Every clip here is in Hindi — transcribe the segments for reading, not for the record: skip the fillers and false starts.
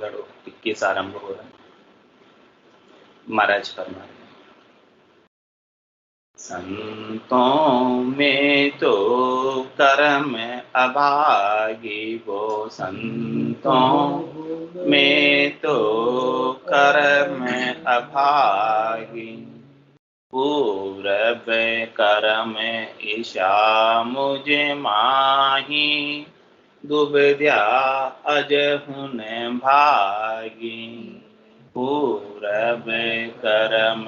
मंगल 21 आरंभ हो रहा है। महाराज फरमाए, संतों में तो कर्म अभागी, वो संतों में तो कर्म अभागी। पूरब कर्म ईशा मुझे माही, दुबद्या अजहुन भागी। पूरब कर्म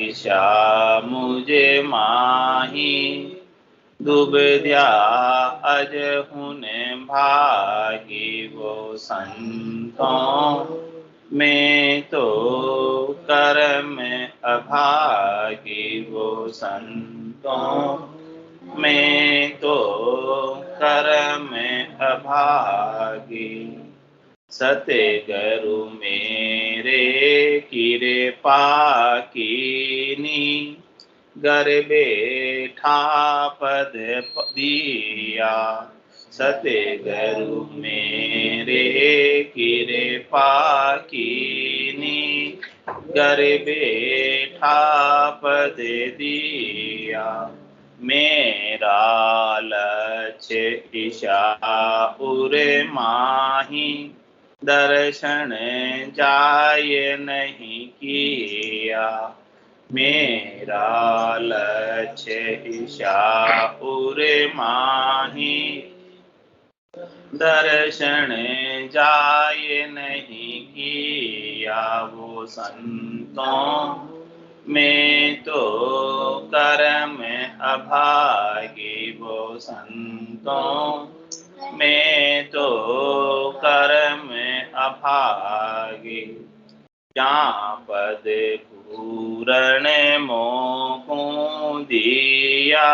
ईशा मुझे माही, दुबद्या अजहुन भागी। वो संतों में तो कर्म अभागी, वो संतों में तो कर्म अभागी। सतगुरु मेरे कृपा कीनी, घर बैठा पद दिया। सतगुरु मेरे कृपा कीनी, घर बैठा पद दिया। मेरा लक्ष्य ईशा उरे माही, दर्शन जाय नहीं किया। मेरा लक्ष्य ईशा उरे माही, दर्शन जाय नहीं किया। वो संतों में तो कर्म अभागी, वो संतों में तो कर्म अभागी। जहाँ पद पूरण मोको दिया,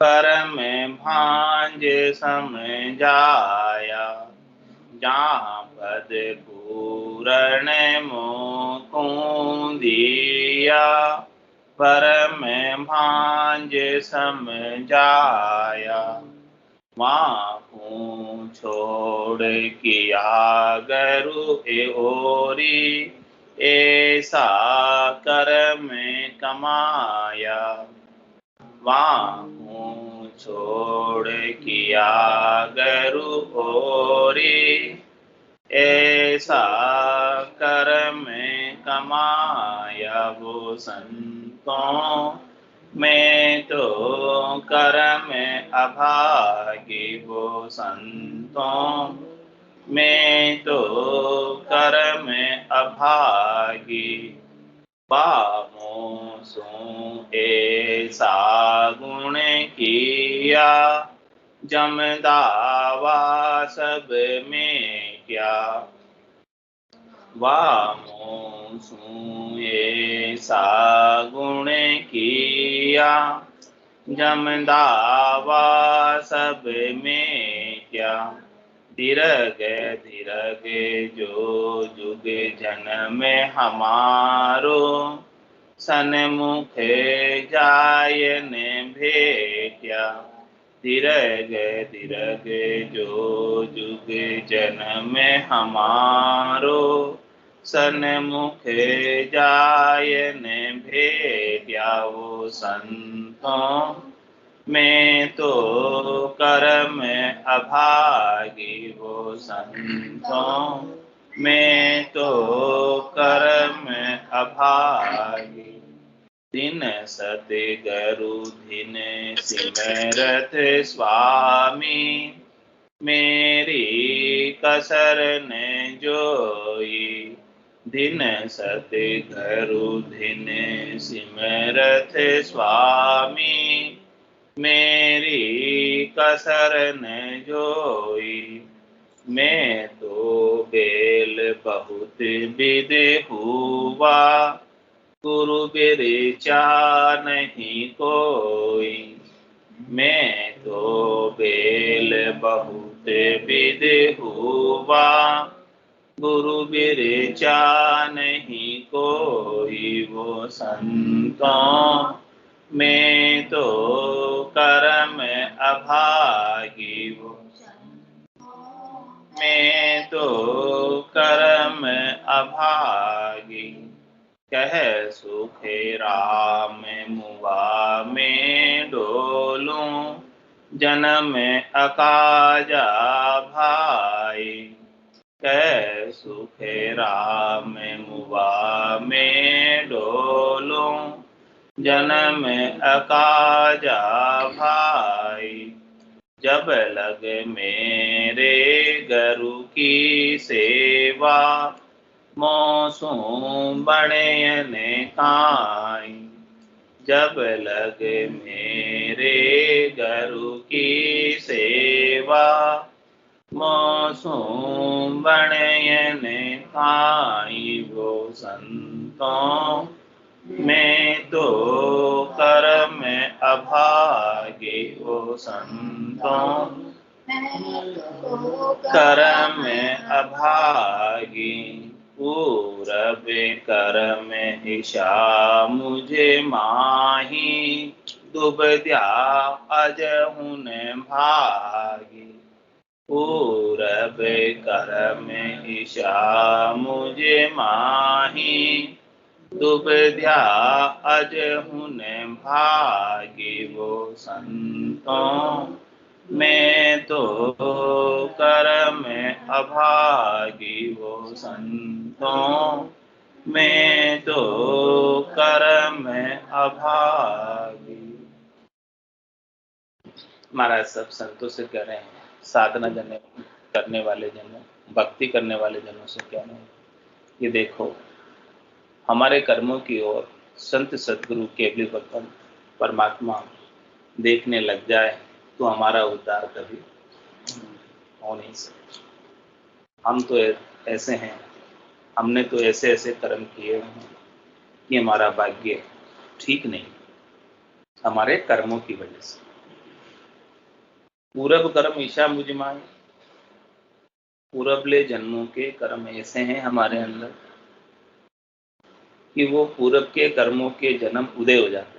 कर्म भांज समझाया। जहाँ पद पूरण मोको दिया, परम भांज समझाया। वहाँ को छोड़ किया गुरु एओरी, ऐसा कर्म कमाया। वहाँ को छोड़ किया गुरु ओरी, ऐसा कर्म कमाया। वो संतों में तो कर्म अभागी, वो संतों में तो कर्म अभागी। बामों सो ऐसा गुण किया, जम दावा सब में क्या। वामों सो ऐसा गुण किया, जम दावा सब में क्या। दीर्घ दीर्घ जो जुग जन्म हमारो, सन्मुख जाय न भेट्या। दीर्घ दीर्घ जो जुग जन्म हमारो, सन्मुख जाय न भेट्या। वो संतों में तो कर्म अभागी, वो संतों में तो कर्म अभागी। दिन सतगुरु दिन सिमरत स्वामी, मेरी कसर न जोई। दिन सतगुरु दिन सिमरत स्वामी, मेरी कसर न जोई। मैं तो बेल बहुत विद हुआ, गुरु बिरचा नहीं कोई। मैं तो बेल बहुत विद हुआ, गुरु बिरचा नहीं कोई। वो संतों में तो कर्म अभागी, वो में तो कर्म अभागी। कह सुखे राम मुआ में डोलूं, जन्म अकाजा भाई। कह सुखे राम मुआ में डोलूं, जन्म अकाजा भाई। जब लग मेरे गुरु की सेवा, मोसू बड़यन काई। जब लग मेरे गुरु की सेवा, मोसू बड़यन काई। वो संतों मैं तो कर्म अभागे, वो संतों कर्म अभागी। पूरब कर्म ईशा मुझे माही, दुबद्या अजहुन भागी। पूरब कर्म ईशा मुझे माही, दुबद्या अजहुन भागी। वो संतों मैं तो कर्म अभागी, वो संतों मैं तो कर्म अभागी। महाराज सब संतों से कह रहे हैं, साधना करने वाले जनों, भक्ति करने वाले जनों से कह रहे हैं, ये देखो हमारे कर्मों की ओर संत सद्गुरु केवली भगवान परमात्मा देखने लग जाए तो हमारा उद्धार कभी हो नहीं सकता। हम तो ऐसे हैं, हमने तो ऐसे ऐसे कर्म किए हैं कि हमारा भाग्य ठीक नहीं, हमारे कर्मों की वजह से। पूरब कर्म ईशा मुझ माए, पूरबले जन्मों के कर्म ऐसे हैं हमारे अंदर कि वो पूरब के कर्मों के जन्म उदय हो जाते हैं,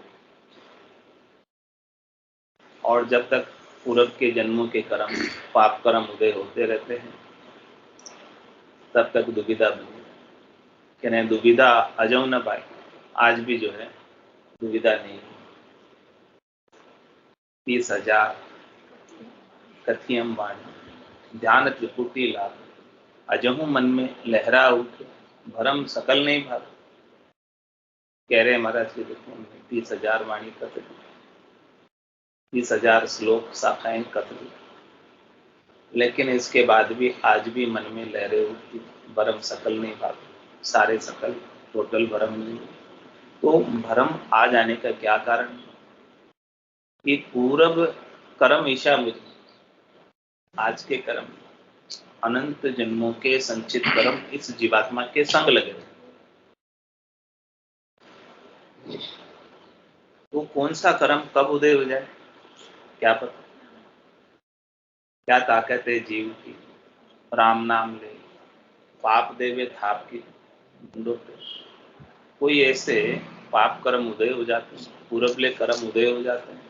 और जब तक पूरब के जन्मों के कर्म पाप कर्म उदय होते रहते हैं तब तक दुविधा बनी। कह रहे हैं दुविधा अजौ न पाए, आज भी जो है दुविधा नहीं है। 30,000 कथियम वाणी, ध्यान त्रिपुटी लाभ, अजहू मन में लहरा उठ, भरम सकल नहीं भाग। कह रहे महाराज के देखो 30,000 वाणी कथ दी, 30,000 श्लोक शाखाएं कथ दी, लेकिन इसके बाद भी आज भी मन में लहरें उठती, भरम सकल नहीं भाग। सारे सकल टोटल भरम नहीं। तो भरम आ जाने का क्या कारण है कि पूरब कर्म ईशा मुझ, आज के कर्म अनंत जन्मों के संचित कर्म इस जीवात्मा के संग लगे थे। तो कौन सा कर्म कब उदय हो जाए क्या पता। क्या ताकत है जीव की, राम नाम ले, पाप देवे थाप की ढूंढो पे। कोई ऐसे पाप कर्म उदय हो जाते हैं, पूरबले कर्म उदय हो जाते हैं,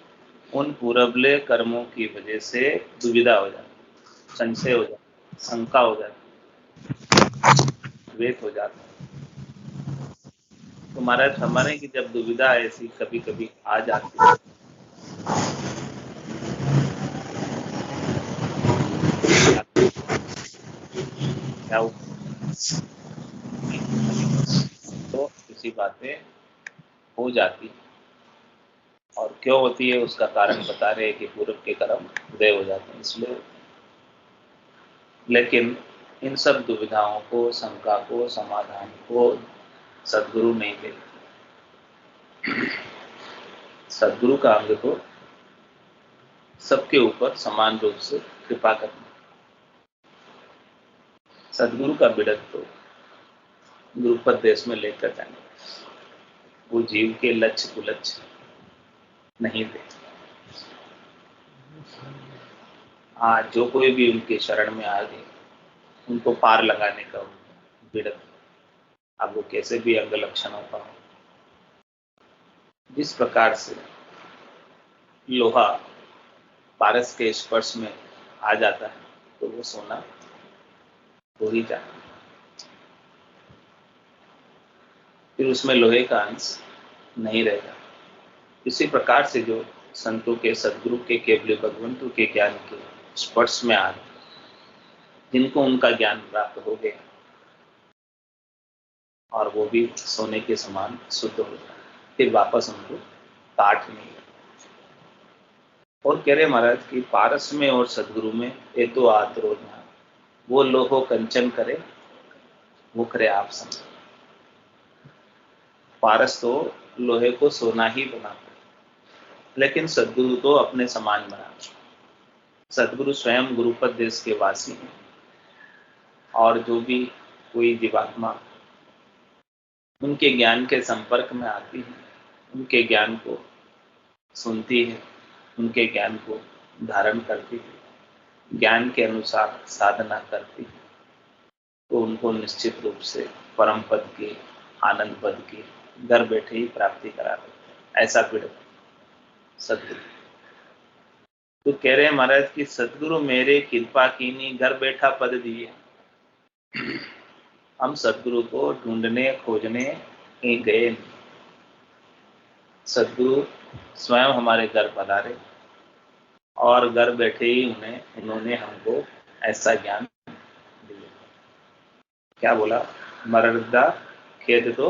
उन पूरबले कर्मों की वजह से दुविधा हो जाती, संशय हो जाता, शंका हो जाती, द्वेष हो जाता। तो महाराज हमारे की जब दुविधा ऐसी कभी कभी आ जाती है, क्या तो किसी बातें हो जाती, और क्यों होती है उसका कारण बता रहे हैं कि पूर्व के कर्म उदय हो जाते हैं इसलिए। लेकिन इन सब दुविधाओं को, शंका को, समाधान को सद्गुरु नहीं देते। सद्गुरु का अंग तो सबके ऊपर समान रूप से कृपा करना। सद्गुरु का बिड़क तो गुरुपद देश में लेकर जाना, वो जीव के लक्ष्य कुलक्ष्य नहीं थे। आज जो कोई भी उनके शरण में आ गए उनको पार लगाने का बिड़क, अब वो कैसे भी अंग लक्षणों का हो। जिस प्रकार से लोहा पारस के स्पर्श में आ जाता है तो वो सोना हो ही जाता है। फिर उसमें लोहे का अंश नहीं रहेगा। इसी प्रकार से जो संतों के, सदगुरु के, केवल भगवंतों के ज्ञान के स्पर्श में आ गए, जिनको उनका ज्ञान प्राप्त हो गया, और वो भी सोने के समान शुद्ध हो गया, फिर वापस उनको काट नहीं लगा। और कह रहे महाराज कि पारस में और सदगुरु में ये तो आत्रो ज्ञान, वो लोहो कंचन करे, वो करे आप समझ। पारस तो लोहे को सोना ही बनाता है, लेकिन सदगुरु तो अपने समान बनाता है। सदगुरु स्वयं गुरुपद देश के वासी हैं, और जो भी कोई जीवात्मा उनके ज्ञान के संपर्क में आती है, उनके ज्ञान को सुनती है, उनके ज्ञान को धारण करती है, ज्ञान के अनुसार साधना करती है, तो उनको निश्चित रूप से परम पद की, आनंद पद की घर बैठे ही प्राप्ति करा देते हैं। ऐसा पीड़ सदगुरु तो कह रहे हैं महाराज कि सदगुरु मेरे कृपा कीनी, घर बैठा पद दिए। हम सदगुरु को ढूंढने खोजने कहीं गए नहीं, सदगुरु स्वयं हमारे घर पधारे और घर बैठे ही उन्होंने हमको ऐसा ज्ञान दिया। क्या बोला? मरदा खेत तो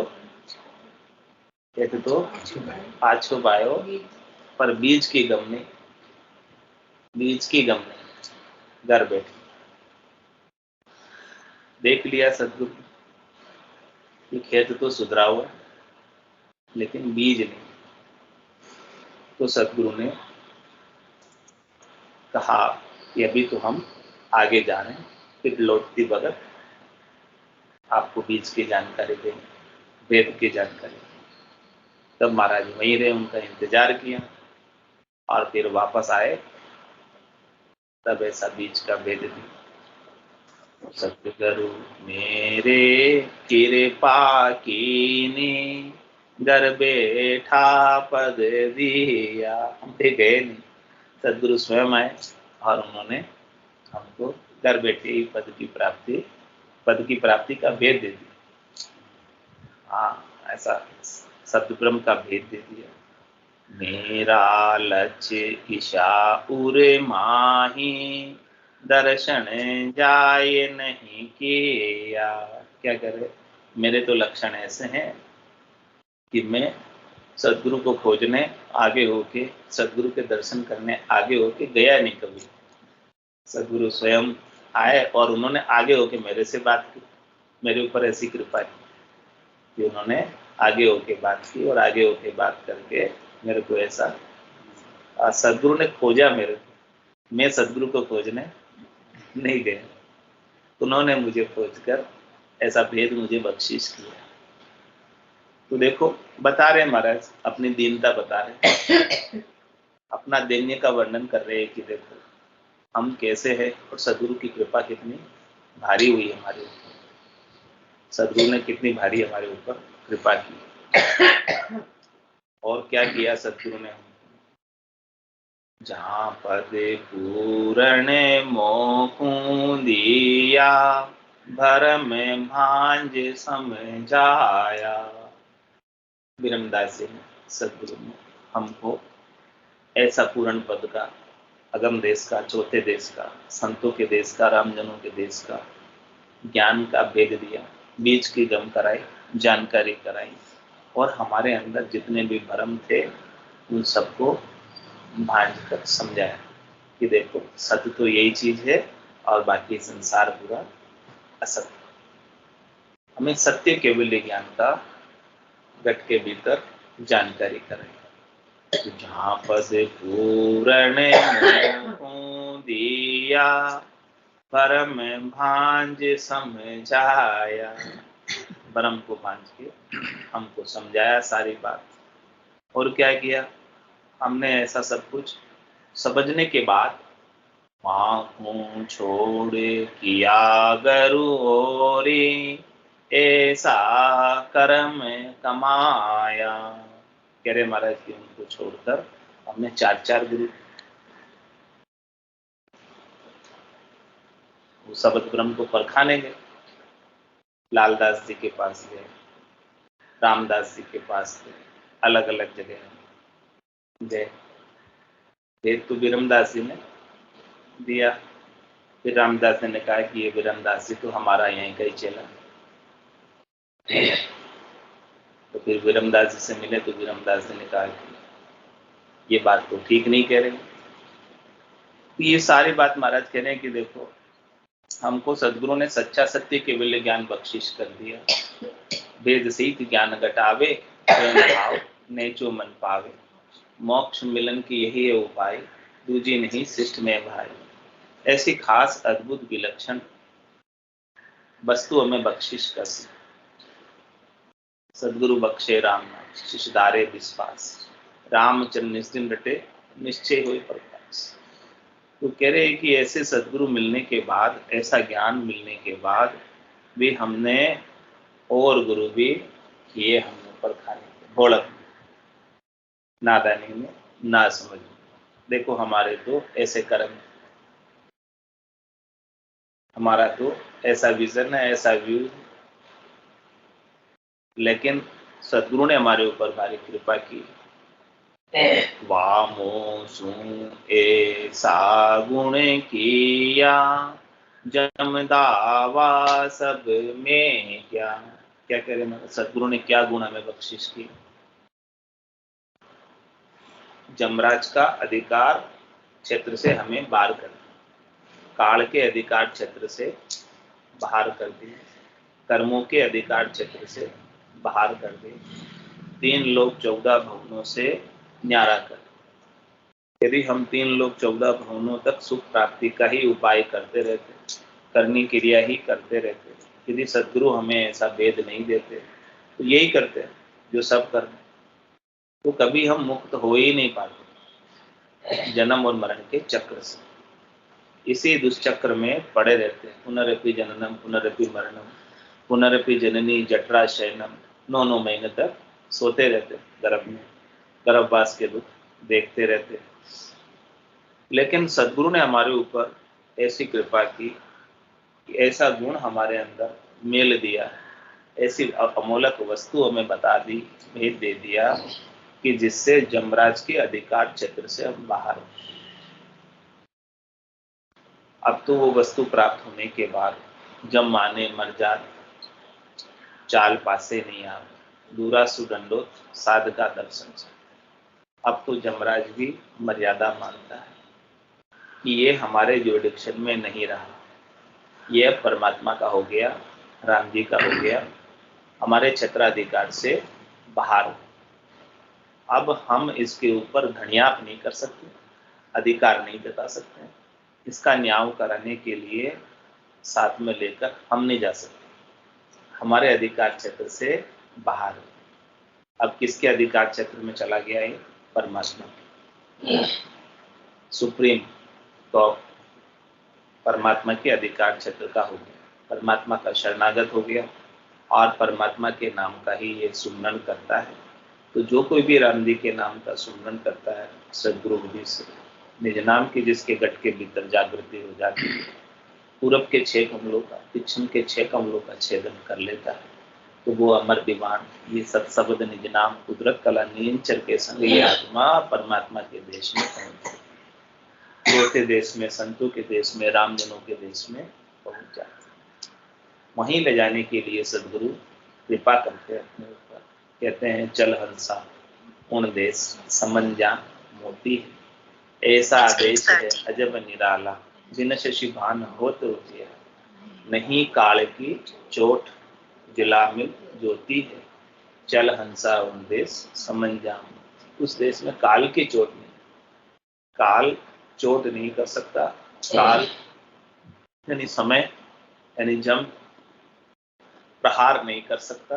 आछो बायो, पर बीज की गम नहीं, बीज की गम नहीं। घर बैठे देख लिया सदगुरु कि खेत तो सुधरा हुआ, लेकिन बीज नहीं। तो सदगुरु ने कहा कि अभी तो हम आगे जा रहे हैं, फिर लौटती वक्त आपको बीज की जानकारी देंगे, वेद की जानकारी। तब महाराज वहीं रहे, उनका इंतजार किया, और फिर वापस आए, तब ऐसा बीज का भेद दिया। सतगुरु मेरे कृपा कीनी, घर बैठा पद दिया। हम थे गए नहीं, सदगुरु स्वयं आए और उन्होंने हमको घर बैठे ही पद की प्राप्ति का भेद दे दिया। हाँ, ऐसा सतब्रह्म का भेद दे दिया। मेरा लक्ष्य ईशा उरे माही, दर्शन जाए नहीं किया। क्या करे, मेरे तो लक्षण ऐसे हैं कि मैं सदगुरु को खोजने आगे होके, सदगुरु के दर्शन करने आगे होके गया नहीं कभी। सदगुरु स्वयं आए और उन्होंने आगे होके मेरे से बात की। मेरे ऊपर ऐसी कृपा की कि उन्होंने आगे होके बात की, और आगे होके बात करके मेरे को ऐसा सदगुरु ने खोजा मेरे को। मैं सदगुरु को खोजने नहीं गया, उन्होंने मुझे खोजकर ऐसा भेद मुझे बख्शिश किया। तो देखो, बता रहे महाराज, अपनी दीनता बता रहे, अपना दैन्य का वर्णन कर रहे हैं कि देखो हम कैसे हैं, और सदगुरु की कृपा कितनी भारी हुई हमारे ऊपर, सदगुरु ने कितनी भारी हमारे ऊपर कृपा की। और क्या किया सदगुरु ने? जहाँ पद पूर्ण मोकू दिया, भरम भांज समझाया। विरमदास जी ने, सदगुरु ने हमको ऐसा पूर्ण पद का, अगम देश का, चौथे देश का, संतों के देश का, रामजनों के देश का ज्ञान का भेद दिया, बीज की गम कराई, जानकारी कराई, और हमारे अंदर जितने भी भ्रम थे उन सबको भांज कर समझाया कि देखो सत्य तो यही चीज है, और बाकी संसार पूरा असत्य। हमें सत्य केवल ज्ञान का घट के भीतर जानकारी कराई। जहाँ पद पूर्ण दिया, परम भांज समझाया। परम को भांज के हमको समझाया सारी बात। और क्या किया हमने? ऐसा सब कुछ समझने के बाद माखूं छोड़ किया गरु ओरी, ऐसा कर्म कमाया। कह रहे महाराज कि उनको छोड़कर हमने चार गुरु, वो शब्द ब्रह्म को परखाने गए, लालदास जी के पास गए, रामदास जी के पास थे, अलग अलग जगह गए। भेद तो विरमदास जी ने दिया। फिर रामदास जी ने कहा कि ये विरमदास जी तो हमारा यहीं का ही चेला। तो फिर विरमदास जी से मिले तो विरमदास जी ने कहा कि ये बात तो ठीक नहीं कह रहे। तो ये सारी बात महाराज कह रहे हैं कि देखो, हमको सदगुरु ने सच्चा सत्य केवल ज्ञान बख्शिश कर दिया। वेद सहित ज्ञान घटावे, स्वयं भाव नेचो मन पावे। मोक्ष मिलन की यही है उपाय, दूजी नहीं शिष्ट में भाई। ऐसी खास अद्भुत विलक्षण वस्तु हमें बख्शिश कर दी। सदगुरु बख्शे राम नाम, शिष्यदारे विश्वास। रामचंद्र निश्चिन रटे, निश्चय हुए प्रकाश। तो कह रहे हैं कि ऐसे सदगुरु मिलने के बाद, ऐसा ज्ञान मिलने के बाद भी हमने और गुरु भी किए, हमने पर खाने भोड़क नादानी में, ना समझ। देखो हमारे तो ऐसे कर्म, हमारा तो ऐसा विजन है, ऐसा व्यू, लेकिन सदगुरु ने हमारे ऊपर भारी कृपा की। वामो सु ऐसा गुण किया, जम दावा सब में क्या। क्या कह रहे हैं सदगुरु ने, क्या गुण हमें बख्शिश की। जमराज का अधिकार क्षेत्र से हमें बाहर कर दिया, काल के अधिकार क्षेत्र से बाहर कर दिए, कर्मों के अधिकार क्षेत्र से बाहर कर दिए, 3 लोक 14 भवनों से न्यारा कर। यदि हम 3 लोक 14 भवनों तक सुख प्राप्ति का ही उपाय करते रहते, करनी क्रिया ही करते रहते, यदि सदगुरु हमें ऐसा वेद नहीं देते, तो यही करते जो सब कर, तो कभी हम मुक्त हो ही नहीं पाते जन्म और मरण के चक्र से। इसी दुष्चक्र में पड़े रहते हैं। पुनरपि जननम पुनरपि मरणम, पुनरपि जननी जठरा शयनम। 9 महीने तक सोते रहते गर्भ में, गर्भवास के दुख देखते रहते। लेकिन सदगुरु ने हमारे ऊपर ऐसी कृपा की कि ऐसा गुण हमारे अंदर मेल दिया, ऐसी अमोलक वस्तु हमें बता दी, भेद दे दिया कि जिससे जमराज के अधिकार क्षेत्र से हम बाहर हो। अब तो वो वस्तु प्राप्त होने के बाद जब माने मर जात, चाल पासे नहीं आ, दूरा सुदंडोत साध का दर्शन से। अब तो जमराज भी मर्यादा मानता है कि ये हमारे जुरिडिक्शन में नहीं रहा, ये परमात्मा का हो गया, राम जी का हो गया, हमारे क्षेत्राधिकार से बाहर। अब हम इसके ऊपर धनियाप नहीं कर सकते, अधिकार नहीं जता सकते, इसका न्याय कराने के लिए साथ में लेकर हम नहीं जा सकते, हमारे अधिकार क्षेत्र से बाहर। अब किसके अधिकार क्षेत्र में चला गया है? परमात्मा, सुप्रीम टॉप परमात्मा के अधिकार क्षेत्र का हो गया, परमात्मा का शरणागत हो गया और परमात्मा के नाम का ही ये सुमरन करता है। तो जो कोई भी राम जी के नाम का सुमरन करता है, सदगुरु विधि से निज नाम की जिसके गट के भीतर जागृति हो जाती है, पूरब के 6 कमलों का, पश्चिम के 6 कमलों का छेदन कर लेता है, तो वो अमर दीवान ये सत्शब्द निज नाम कुदरत कला नियंचर के संग ये आत्मा परमात्मा के देश में पहुंच, रोते देश में, संतों के देश में, रामजनों के देश में पहुंच जाते। वहीं ले जाने के लिए सदगुरु कृपा करते हैं अपने ऊपर। कहते हैं चल हंसा उन देश समझ जा मोती है, ऐसा आदेश है अजब निराला, जिन शशि भान होत रुचिया। नहीं काल की चोट जिला मिल ज्योति है, चल हंसा उन देश समझ जा। उस देश में काल की चोट नहीं, काल चोट नहीं कर सकता, काल यानी समय यानी जम प्रहार नहीं कर सकता,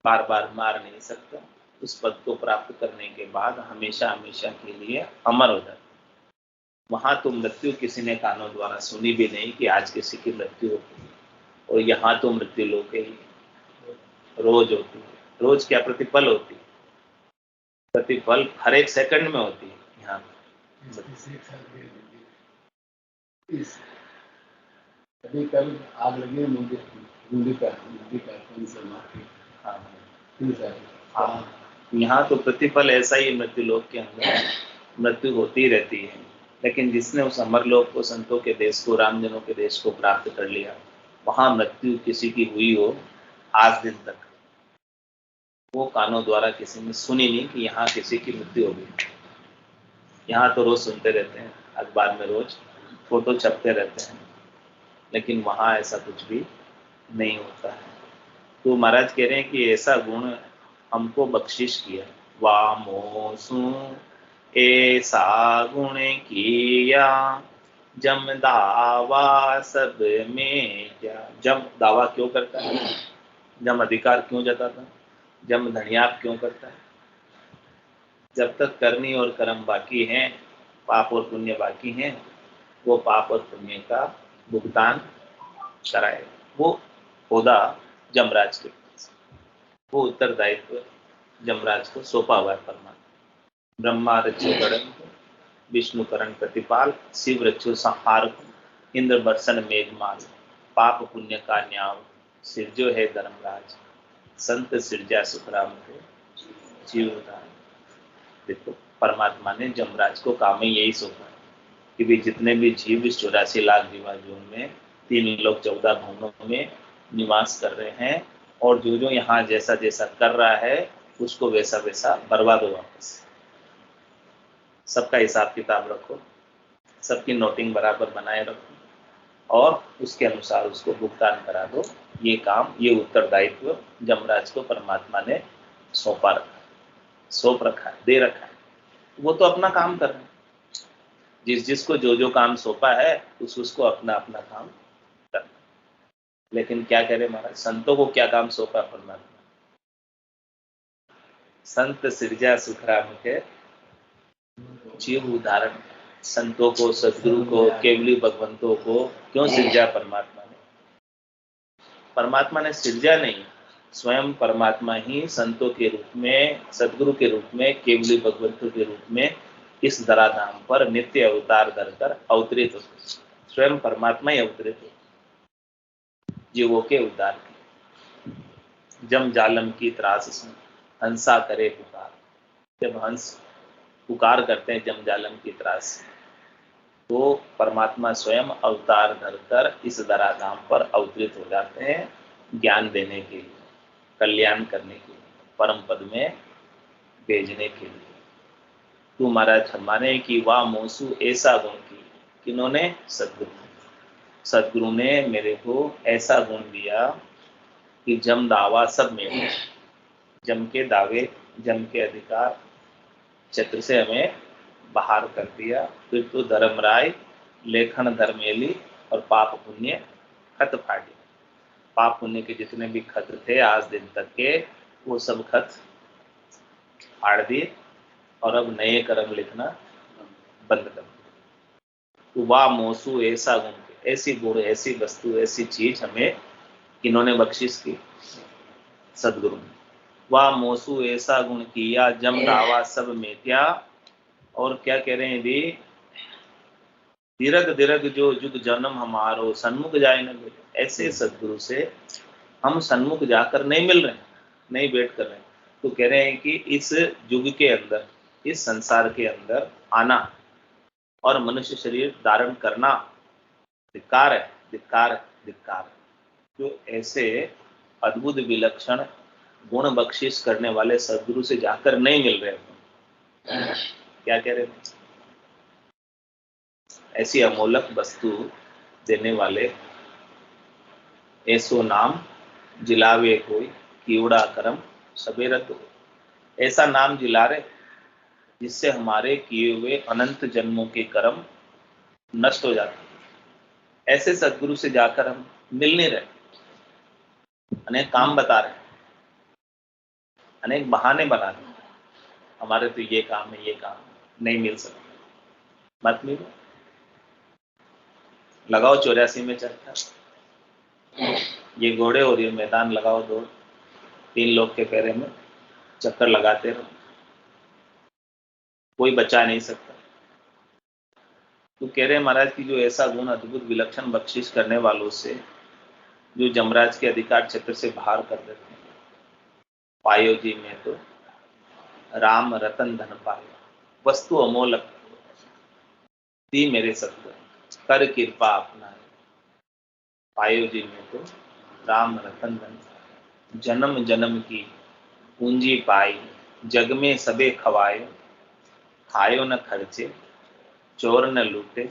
बार बार मार नहीं सकता। उस पद को प्राप्त करने के बाद हमेशा हमेशा के लिए अमर हो जाता। वहां तो मृत्यु किसी ने कानों द्वारा सुनी भी नहीं कि आज किसी की मृत्यु होती है, और यहाँ तो मृत्यु लोग ही रोज होती है। रोज क्या प्रतिपल होती है, प्रतिपल हर एक सेकंड में होती है। यहाँ कभी कल आग लगी नदी का से मार के। हाँ, हाँ, यहाँ तो प्रतिपल ऐसा ही मृत्यु लोक के अंदर मृत्यु होती ही रहती है, लेकिन जिसने उस अमरलोक को, संतों के देश को, रामजनों के देश को प्राप्त कर लिया, वहां मृत्यु किसी की हुई हो आज दिन तक, वो कानों द्वारा किसी ने सुनी नहीं कि यहाँ किसी की मृत्यु होगी। यहाँ तो रोज सुनते रहते हैं, अखबार में रोज फोटो छपते रहते हैं, लेकिन वहां ऐसा कुछ भी नहीं होता है। तो महाराज कह रहे हैं कि ऐसा गुण हमको बख्शिश किया, वामोसु ऐसा गुण किया, जम दावा सब में क्या। जम दावा क्यों करता है, जम अधिकार क्यों जताता है, जम धनियाप क्यों करता है। जब तक करनी और कर्म बाकी हैं, पाप और पुण्य बाकी हैं, वो पाप और पुण्य का भुगतान कराए। वो होदा जमराज के पास, वो उत्तरदायित्व जमराज को सौंपा हुआ है परमात्मा। ब्रह्मा रचो गणन, विष्णु करण प्रतिपाल, शिव रचो संहार, इंद्र बरसन मेघमाल, पाप पुण्य का न्याय, सिरजो है धर्मराज, संत सिरजा सुखराम को जीवदान। देखो, परमात्मा ने जमराज को काम ही यही सौंपा कि भी जितने भी जीव इस 84 लाख जीवाजून में 3 लोग 14 भवनों में निवास कर रहे हैं, और जो जो यहाँ जैसा जैसा कर रहा है उसको वैसा वैसा बर्बाद हो वापस। सबका हिसाब किताब रखो, सबकी नोटिंग बराबर बनाए रखो, और उसके अनुसार उसको भुगतान करा दो। ये काम, ये उत्तरदायित्व जमराज को परमात्मा ने सौंप रखा है, दे रखा है। वो तो अपना काम कर रहे हैं, जिसको जो काम सौंपा है उसको अपना अपना काम करना। लेकिन क्या करे महाराज, संतों को क्या काम सौंपा परमात्मा। संत सिरजा सुखराम के जीव उदाहरण। संतों को, सदगुरु को, केवली भगवंतों को क्यों सिरजा परमात्मा ने। परमात्मा ने सिरजा नहीं, स्वयं परमात्मा ही संतों के रूप में, सदगुरु के रूप में, केवली भगवंतों के रूप में इस धराधाम पर नित्य अवतार धरकर अवतरित होते। स्वयं परमात्मा ही अवतरित होते जीवों के उद्धार की। जम जालम की त्रास सुन, हंसा करे पुकार। जब हंस पुकार करते हैं जम जालम की त्रास, तो परमात्मा स्वयं अवतार धरकर इस धराधाम पर अवतरित हो जाते हैं, ज्ञान देने के लिए, कल्याण करने के लिए, परम पद में भेजने के लिए। तू महाराज फरमाने कि वाह मोसू ऐसा गुण की, किन्होंने, सदगुरु ने मेरे को ऐसा गुण दिया कि जम दावा सब में, जम के दावे, जम के अधिकार क्षेत्र से हमें बाहर कर दिया। फिर तो धर्मराय लेखन धर्मेली, और पाप पुण्य खत फाड़ी। पाप पुण्य के जितने भी खत थे आज दिन तक के, वो सब खत फाड़ दिए, और अब नए कर्म लिखना बंद कर दिया। तो वाह मोसू ऐसा गुण, ऐसी गुण, ऐसी वस्तु, ऐसी चीज हमें किन्होंने बख्शिश की, सदगुरु ने। वाह मोसू ऐसा गुण किया, जम दावा सब मेट्या। और क्या कह रहे हैं भी, दीर्घ दीर्घ जो जुग जन्म हमारो, सन्मुख जाए न मिले। ऐसे सदगुरु से हम सन्मुख जाकर नहीं मिल रहे, नहीं बैठ कर रहे। तो कह रहे हैं कि इस युग के अंदर, इस संसार के अंदर आना और मनुष्य शरीर धारण करना धिक्कार है, धिक्कार है, धिक्कार। जो ऐसे अद्भुत विलक्षण गुण बख्शिश करने वाले सदगुरु से जाकर नहीं मिल रहे हैं। क्या कह रहे हैं, ऐसी अमोलक वस्तु देने वाले, ऐसो नाम जिलावे कोई, कीवड़ा कर्म सबेरत हो। ऐसा नाम जिला रहे जिससे हमारे किए हुए अनंत जन्मों के कर्म नष्ट हो जाते हैं। ऐसे सदगुरु से जाकर हम मिल नहीं रहे, अनेक काम बता रहे, अनेक बहाने बना रहे, हमारे तो ये काम है, ये काम नहीं मिल सकता। मत मिलो, लगाओ 84 में चक्कर, ये घोड़े और ये मैदान लगाओ दौड़, 3 लोग के पैरे में चक्कर लगाते रहो, कोई बचा नहीं सकता। तो कह रहे हैं महाराज की जो ऐसा गुण अद्भुत विलक्षण बख्शिश करने वालों से, जो जमराज के अधिकार क्षेत्र से बाहर कर देते हैं, पायो जी में तो राम रतन धन पायो, वस्तु अमोलक दी मेरे सतगुरु, कर कृपा अपनाए। पायो जी में तो राम रतन धन, जन्म जन्म की पूंजी पाई, जग में सबे खवायो, खायो न खर्चे, चोर न लूटे,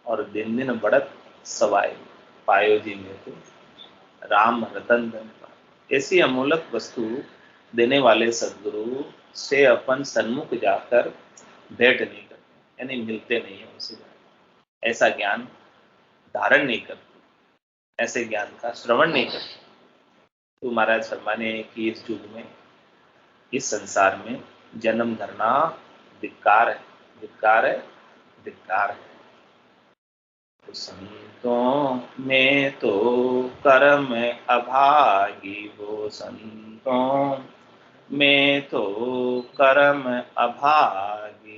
और दिन दिन बढ़त सवाए। पायो जी में तो राम रतन धन पाए। ऐसी अमूलक वस्तु देने वाले सदगुरु से अपन सन्मुख जाकर भेंट नहीं करते, यानी मिलते नहीं है उनसे, ऐसा ज्ञान धारण नहीं करते, ऐसे ज्ञान का श्रवण नहीं करते। तो महाराज फरमाने कि इस युग में, इस संसार में जन्म धरना धिक्कार है, धिक्कार है, धिक्कार है। तो संतों में तो कर्म अभागी, वो संतों में तो कर्म अभागी,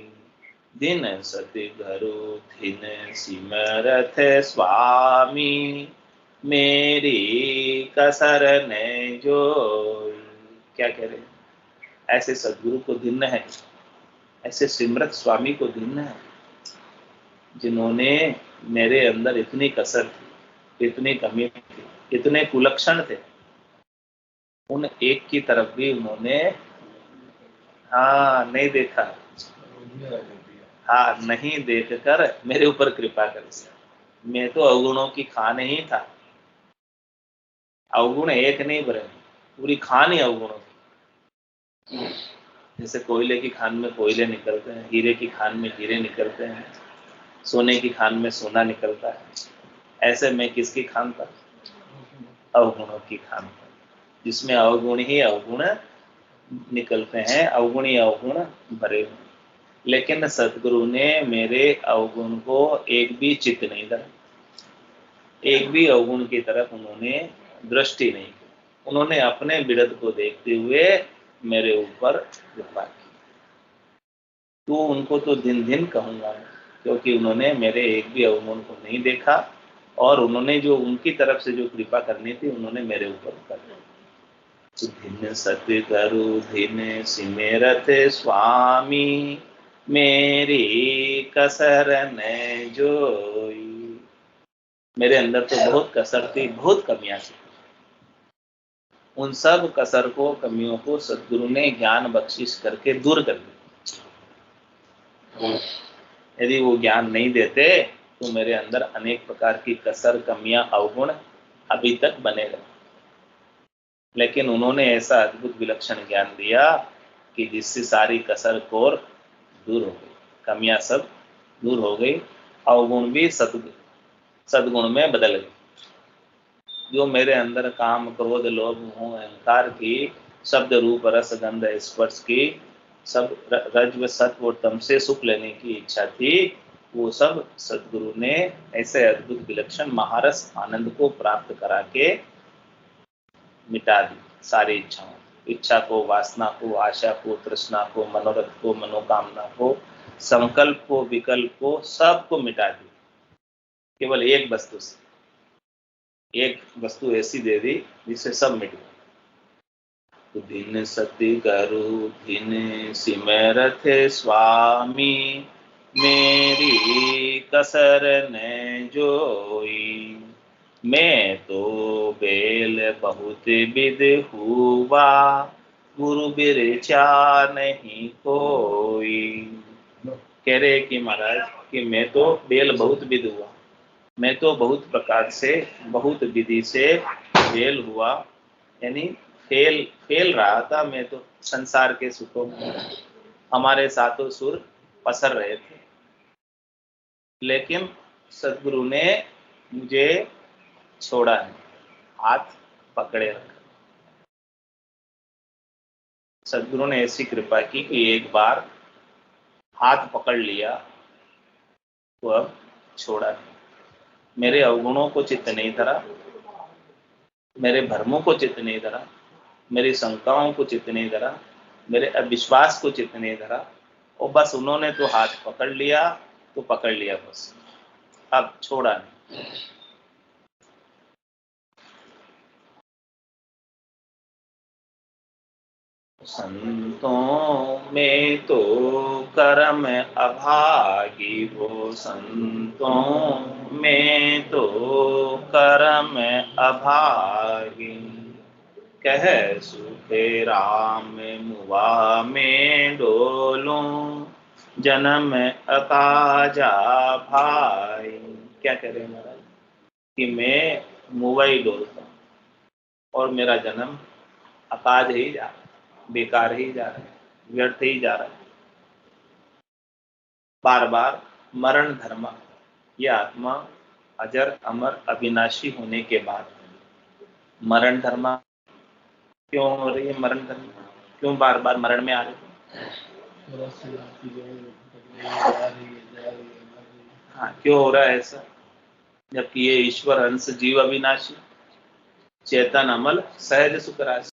दिन सति घरु दिन सिमरथ स्वामी, मेरी कसर ने जोई। क्या कह रहे हैं? ऐसे सदगुरु को धिन्न है, ऐसे सिमरत स्वामी को धिन्न है, जिन्होंने मेरे अंदर इतनी कसर थी, इतनी कमी थी, इतने कुलक्षण थे, उन एक की तरफ भी उन्होंने हाँ नहीं देखा, हाँ नहीं देख कर मेरे ऊपर कृपा कर। मैं तो अवगुणों की खान ही था, अवगुण एक नहीं भरे, पूरी खान ही अवगुणों की। जैसे कोयले की खान में कोयले निकलते हैं, हीरे की खान में हीरे निकलते हैं, सोने की खान में सोना निकलता है, ऐसे मैं किसकी खान था? अवगुणों की खान था, जिसमें अवगुण ही अवगुण निकलते हैं, अवगुण ही अवगुण भरे हुए। लेकिन सतगुरु ने मेरे अवगुण को एक भी चित्त नहीं धरा, एक भी अवगुण की तरफ उन्होंने दृष्टि नहीं की, उन्होंने अपने बिरद को देखते हुए मेरे ऊपर कृपा की। तो उनको तो दिन दिन कहूंगा, क्योंकि उन्होंने मेरे एक भी अवगुण को नहीं देखा, और उन्होंने जो उनकी तरफ से जो कृपा करनी थी उन्होंने मेरे ऊपर कर दी। तो धिन सत्य करु धिन सिमेरत स्वामी, मेरी कसर न जोई। मेरे अंदर तो बहुत कसर थी, बहुत कमियां थी, उन सब कसर को, कमियों को सदगुरु ने ज्ञान बख्शिश करके दूर कर दिया। यदि वो ज्ञान नहीं देते तो मेरे अंदर अनेक प्रकार की कसर, कमियां, अवगुण अभी तक बने रहे। लेकिन उन्होंने ऐसा अद्भुत विलक्षण ज्ञान दिया कि जिससे सारी कसर कोर दूर हो गई, कमियां सब दूर हो गई, अवगुण भी सद्गुण में बदल गई। जो मेरे अंदर काम, क्रोध, लोभ, मोह, अहंकार की, शब्द, रूप, रस, गंध, स्पर्श की, सब रज्व, सत्व और तम से सुख लेने की इच्छा थी, वो सब सदगुरु ने ऐसे अद्भुत विलक्षण महारस आनंद को प्राप्त करा के मिटा दी। सारी इच्छाओं, इच्छा को, वासना को, आशा को, तृष्णा को, मनोरथ को, मनोकामना को, संकल्प को, विकल्प को, सबको मिटा दी। केवल एक वस्तु से, एक वस्तु ऐसी दे दी जिससे सब मिट गया। तो दिन सति करु दिन सिमरथ स्वामी, मेरी कसर न जोई। मैं तो बेल बहुत विद हुआ, गुरु बिरचा नहीं कोई। कह रहे कि महाराज कि मैं तो बेल बहुत विद हुआ, मैं तो बहुत प्रकार से, बहुत विधि से फेल हुआ, यानी फेल फेल रहा था मैं तो संसार के सुखों में। हमारे सातों सुर पसर रहे थे, लेकिन सदगुरु ने मुझे छोड़ा है, हाथ पकड़े रखा। सदगुरु ने ऐसी कृपा की कि एक बार हाथ पकड़ लिया तो अब छोड़ा नहीं। मेरे अवगुणों को चित्त नहीं धरा, मेरे भ्रमों को चित्त नहीं धरा, मेरी शंकाओं को चित्त नहीं धरा, मेरे अविश्वास को चित्त नहीं धरा, और बस उन्होंने तो हाथ पकड़ लिया तो पकड़ लिया, बस अब छोड़ा नहीं। संतों में तो कर्म अभागी, वो संतों में तो कर्म अभागी। कह सुखे राम मुआ में डोलूं, जन्म अकाजा भाई। क्या कह रहे हैं महाराज कि मैं मुआ ही डोलता हूँ और मेरा जन्म अकाज ही जा रहा है, बेकार ही जा रहा है, व्यर्थ ही जा रहा है। बार बार मरण धर्म, यह आत्मा अजर अमर अविनाशी होने के बाद मरण धर्म क्यों हो रही है? मरण धर्म क्यों बार बार मरण में आ रही है? हाँ, क्यों हो रहा है ऐसा? जबकि ये ईश्वर अंश जीव अविनाशी, चेतन अमल सहज सुख राशि।